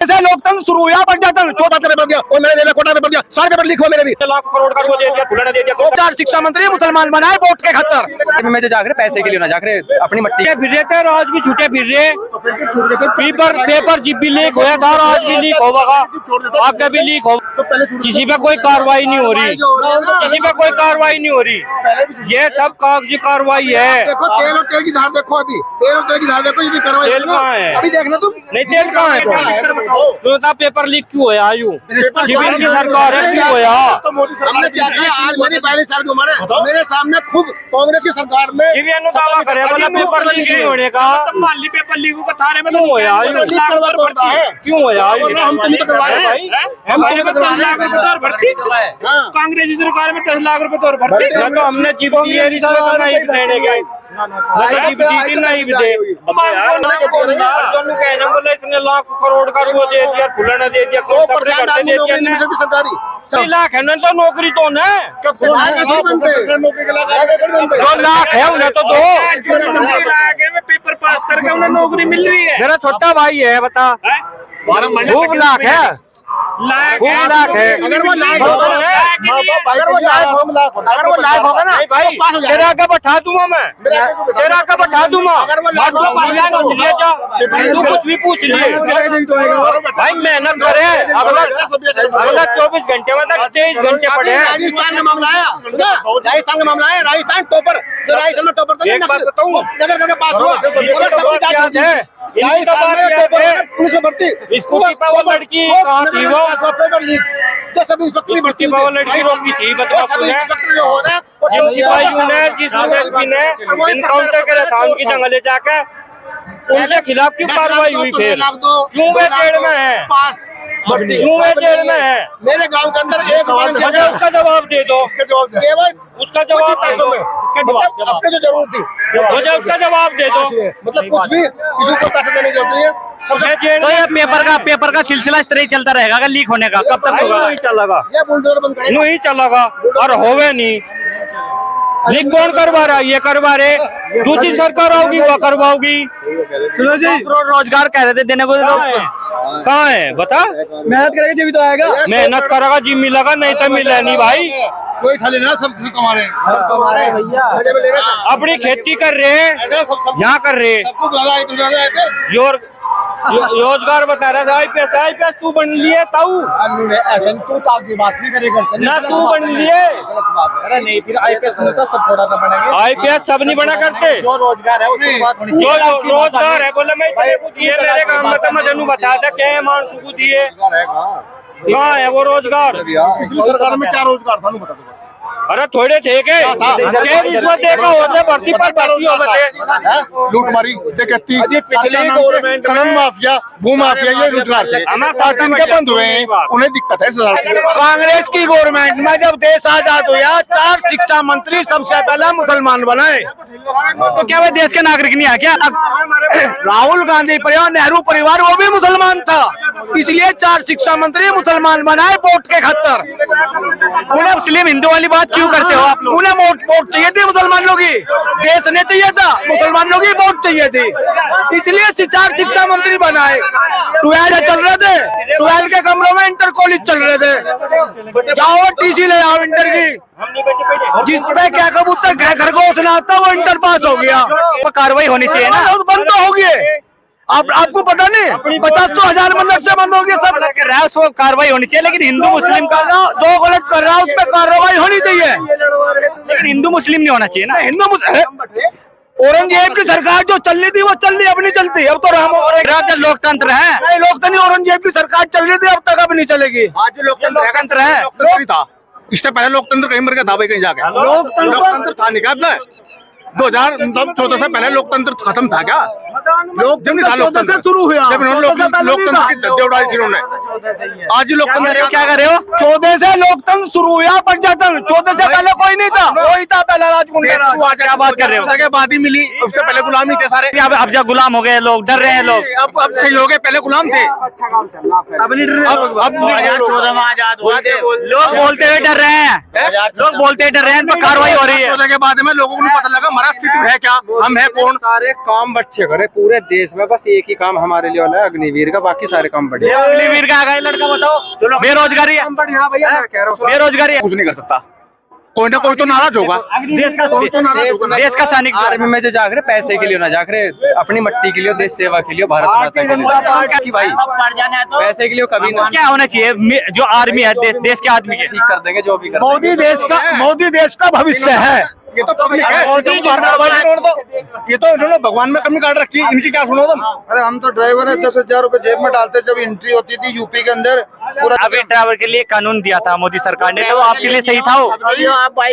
ऐसे लोकतंत्र शुरू हुआ बढ़ जाता 14 पेपर दिया और मैंने रेलवे कोटा पेपर दिया, सारे पेपर लीक हुए मेरे भी। लाख करोड़ का वो दे दिया, खुला दे दिया। 4 शिक्षा मंत्री मुसलमान बनाए वोट के खातर। में जो जाग रहे पैसे के लिए ना जाग रहे अपनी मट्टी फिर रहे थे, आज भी छूटे फिर रहे। पेपर जिप भी लीक होया था, आज भी लीक होगा, आपका भी लीक हो। किसी पे कोई कार्रवाई नहीं हो रही, किसी पे कोई कार्रवाई नहीं हो रही। ये सब कागजी कार्रवाई है। देखो तेल और तेल की धार देखो, अभी तेल और तेल की धार देखो, यदि कार्रवाई तेल कहाँ है? अभी देखना तुम। नहीं तेल कहाँ है? तो बता पेपर लीक क्यों होया? आयु जीवन की सरकार है, क्यों होया? हमने क्या किया आज मेरी पहली साल की उम्र है, मेरे सामने खूब कांग्रेस की सरकार में जीवन ने दावा करे बोला पेपर लीक नहीं होने का। माली पेपर लीक को बता रहे में क्यों होया? क्यों होया? हम तुम्हें तो करवा रहे हैं, हम तुम्हें तो करवा रहे हैं भर्ती। कांग्रेस सरकार में 10 लाख रुपए तो भर्ती। तो हमने जीत दी है, इसमें नहीं देने के नहीं भी दे। बोले इतने लाख करोड़ का वो दे दिया, फुलाना दे दिया, करते दे दिया। सरकारी लाख है ना तो नौकरी तो न जो लाख है उन्हें तो दो। पेपर पास करके उन्हें नौकरी मिल रही है। मेरा छोटा भाई है, बता खूब लाख है, खूब लाख है। अगर वो लायक होगा ना भाई तेरा का बैठा दूंगा मैं, तेरा का बैठा दूंगा। तू कुछ भी पूछ लिए भाई, मेहनत करे। अगला 24 घंटे में 23 घंटे पड़े हैं। राजस्थान का मामला है, राजस्थान का मामला है, राजस्थान टॉपर, जो राजस्थान में टॉपर एक बात बताऊं, नगर करके पास हुआ, पुलिस में भर्ती, स्कूटी पे वो लड़की कहाँ थी? वो पेपर लीक जो सब इंस्पेक्टर की भर्ती वो लड़की रोकी थी, बता सब इंस्पेक्टर जो होता है जिन सिपाहियों ने, जिस एसपी ने इनकाउंटर करा था उनकी जगह ले जाकर, उनके खिलाफ क्यों कार्रवाई हुई? फिर क्यों वे जेल में है? क्यों वे जेल में है? मेरे गांव के अंदर एक मुझे उसका जवाब दे दो, केवल उसका जवाब दे दो, अपने जो जरूरत थी मुझे उसका जवाब दे दो। मतलब कुछ भी किसी को पैसे देने की जरूरत नहीं है। सबसे जेल तो ये पेपर का सिलसिला इस तरह ही चलता रहेगा अगर लीक होने का? कब तक होगा? नहीं चलेगा, ये बुलडोजर बंद करेगा, नहीं चलेगा और होवे नहीं। लीक कौन करवा रहा है? ये करवा रहे, दूसरी सरकार होगी वो करवाओगी। सुनो जी, रोजगार कह रहे थे देने को, कहाँ है बता? मेहनत करेगा जब तो आएगा। मेहनत करेगा जी मिलेगा, नहीं तो मिले नहीं भाई। कोई ठा लेना, सब कमा रहे हैं, सब कमा रहे हैं भैया, मजे में ले रहे हैं। अपनी खेती कर रहे हैं, यहाँ कर रहे हैं, रोजगार बता रहा है। IPS तू बन लिए ताऊ ऐसा तू की बात नहीं करे करते ना, तू बन लिए। अरे नहीं, फिर IPS में तो सब थोड़ा सा बनेंगे। IPS सब नहीं बना करते, जो रोजगार है उसकी बात होनी जो रोजगार है। बोले मैं तेरे को दिए, मेरे काम में तो मजनू बता था क्या मानसू को दिए, कहाँ है वो रोजगार? पिछली सरकार में क्या रोजगार था बता दो बस। अरे थोड़े थे के इसमें देखा होते भर्ती पर भर्ती हो गए, लूटमारी डकैती, पिछली गवर्नमेंट खनन माफिया, भू माफिया, ये रोजगार थे। जिनके बंद हुए हैं उन्हें दिक्कत है। कांग्रेस की गवर्नमेंट में जब देश आजाद हुआ 4 शिक्षा मंत्री सबसे पहले मुसलमान बनाए, तो क्या वह देश के नागरिक नहीं है क्या? राहुल गांधी परिवार, नेहरू परिवार वो भी मुसलमान था, इसलिए 4 शिक्षा मंत्री मुसलमान बनाए वोट के खातर। उन्हें मुस्लिम हिंदू वाली बात क्यों करते हो आप लोग? उन्हें वोट चाहिए थी मुसलमानों की, देश ने चाहिए था, मुसलमानों की वोट चाहिए थी, इसलिए 4 शिक्षा मंत्री बनाए। 12 चल रहे थे, 12 के कमरों में इंटर कॉलेज चल रहे थे, जाओ TC ले आओ इंटर की, जिस पे क्या कबूतर घर को उसने आता वो इंटर पास हो गया। तो कार्रवाई होनी चाहिए ना, बंद तो हो गए। आपको पता नहीं 50-100,000 मंदिर से बंद हो गया सब कर रहा है उसको कार्रवाई होनी चाहिए, लेकिन हिंदू मुस्लिम का जो गलत कर रहा है उस पर कार्रवाई होनी चाहिए, लेकिन हिंदू मुस्लिम नहीं होना चाहिए ना। हिंदू औरंगजेब की सरकार जो चल रही थी वो चल रही, अब नहीं चलती। अब तो राज्य लोकतंत्र है, नहीं लोकतंत्र नहीं, औरंगजेब की सरकार चल रही थी, अब तक अब नहीं चलेगी। आज लोकतंत्र है, लोकतंत्र था, इससे पहले लोकतंत्र कहीं मर गया था भाई, कहीं जाके लोकतंत्र था नहीं क्या? 2014 से पहले लोकतंत्र खत्म था क्या? जब नहीं था लोकतंत्र शुरू हुआ, जब लोकतंत्र की धज्जियां उड़ाई थी उन्होंने, आज ही लोकतंत्र क्या कर रहे हो? 14 से लोकतंत्र शुरू हुआ, पर्यटन 14 से पहले कोई नहीं था, वही था पहला राजकुंडा राज। क्या बात कर रहे हो? के बाद ही मिली, उसके पहले गुलाम ही थे सारे। अब जब गुलाम हो गए लोग, डर रहे हैं लोग। अब सही हो गए, पहले गुलाम थे। अब नहीं डर अब 2014 में आजाद हुआ थे। लोग बोलते हुए डर रहे हैं, लोग बोलते हुए डर रहे हैं, इन पर कार्रवाई हो रही है। 14 के बाद में लोगों को नहीं पता लगा हमारा स्थिति है क्या, हम है कौन। सारे काम अच्छे करे पूरे देश में, बस एक ही काम हमारे लिए वाला है अग्निवीर का, बाकी सारे काम बढ़िया। अग्निवीर का आ गया लड़का, बताओ बेरोजगारी है, बेरोजगारी है। कुछ नहीं कर सकता, कोई ना कोई तो नाराज होगा। देश का सैनिक आर्मी में जो जाग रहे पैसे के लिए ना जाग रहे, अपनी मट्टी के लिए, देश सेवा के लिए, भारत माता के लिए की भाई पैसे के लिए कभी ना। क्या होना चाहिए? जो आर्मी है देश के आदमी के ठीक कर देंगे जो भी कर मोदी देश का भविष्य है। ये तो पब्लिक है, ये तो इन्होंने भगवान में कमी काट रखी, इनकी क्या सुनो तुम। अरे हम तो ड्राइवर है, 10,000 रुपए जेब में डालते जब एंट्री होती थी यूपी के अंदर पूरा। अभी ड्राइवर के लिए कानून दिया था मोदी सरकार ने, तो आपके लिए सही था वो?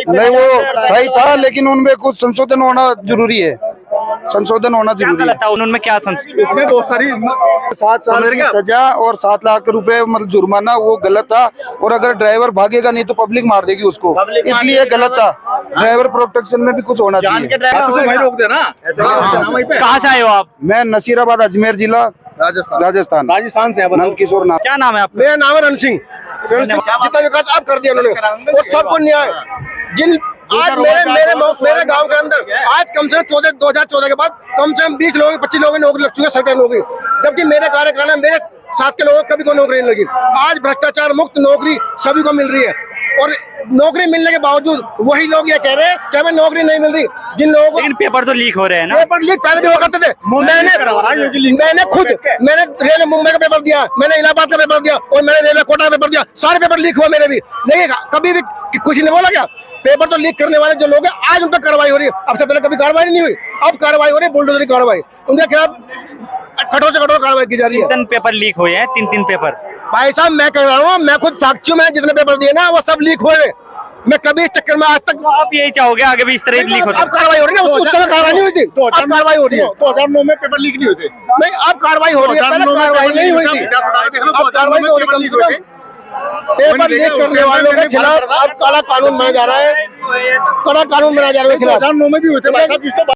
नहीं वो सही था, लेकिन उनमें कुछ संशोधन होना जरूरी है, संशोधन होना जरूरी है। गलत था उनमें, क्या इसमें बहुत सारी 7 साल की सजा और 7 लाख रुपए मतलब जुर्माना, वो गलत था। और अगर ड्राइवर भागेगा नहीं तो पब्लिक मार देगी उसको, इसलिए गलत था। ड्राइवर प्रोटेक्शन में भी कुछ होना चाहिए। भाई रोक देना। कहाँ से आए हो आप? मैं नसीराबाद अजमेर जिला राजस्थान राजस्थान से नंद किशोर नाम। क्या नाम है आपका? मेरा नाम है रण सिंह। जितना विकास आप कर दिया उन्होंने, और सबको न्याय। जिन आज मेरे गांव के अंदर आज कम से कम 2014 के बाद कम से कम 20 लोगों 25 लोगों की नौकरी लग चुकी है, सरकारी नौकरी। जबकि मेरे कार्यकाल में मेरे साथ के लोगों को कभी कोई नौकरी नहीं लगी। आज भ्रष्टाचार मुक्त नौकरी सभी को मिल रही है, और नौकरी मिलने के बावजूद वही लोग ये कह रहे हैं कि हमें नौकरी नहीं मिल रही। जिन लोगों को लेकिन पेपर तो लीक हो रहे हैं ना। पेपर लीक पहले भी हुआ करते थे। मैंने रेलवे मुंबई का पेपर दिया, मैंने इलाहाबाद का पेपर दिया, और मैंने रेलवे कोटा का पेपर दिया। सारे पेपर लीक हुआ मेरे भी, लेकिन कभी भी कुछ नहीं बोला क्या। पेपर तो लीक करने वाले जो लोग हैं आज उन पर कार्रवाई हो रही है। अब से पहले कभी कार्रवाई नहीं हुई, अब कार्रवाई हो रही है, बुलडोजरी कार्रवाई। उनके खिलाफ कठोर से कठोर कार्रवाई की जा रही है। 3 पेपर लीक हुए हैं, 3 पेपर। भाई साहब मैं कह रहा हूँ, मैं खुद साक्षी हूँ, मैंने जितने पेपर दिए ना वो सब लीक हुए। मैं कभी इस चक्कर में आज तक। आप यही चाहोगे आगे भी इस तरह लीक होता? अब कार्रवाई हो रही है ना, उस समय कार्रवाई नहीं हुई थी, अब कार्रवाई हो रही है। 2009 में पेपर लीक नहीं हुए थे। नहीं, अब कार्रवाई हो रही है, पहले कार्रवाई नहीं हुई थी। अब कार्रवाई हो रही है। पेपर लीक करने वालों के खिलाफ अब काला कानून बनाया जा रहा है, कड़ा कानून बनाया जा रहा है। 2009 में भी हुए थे भाई साहब।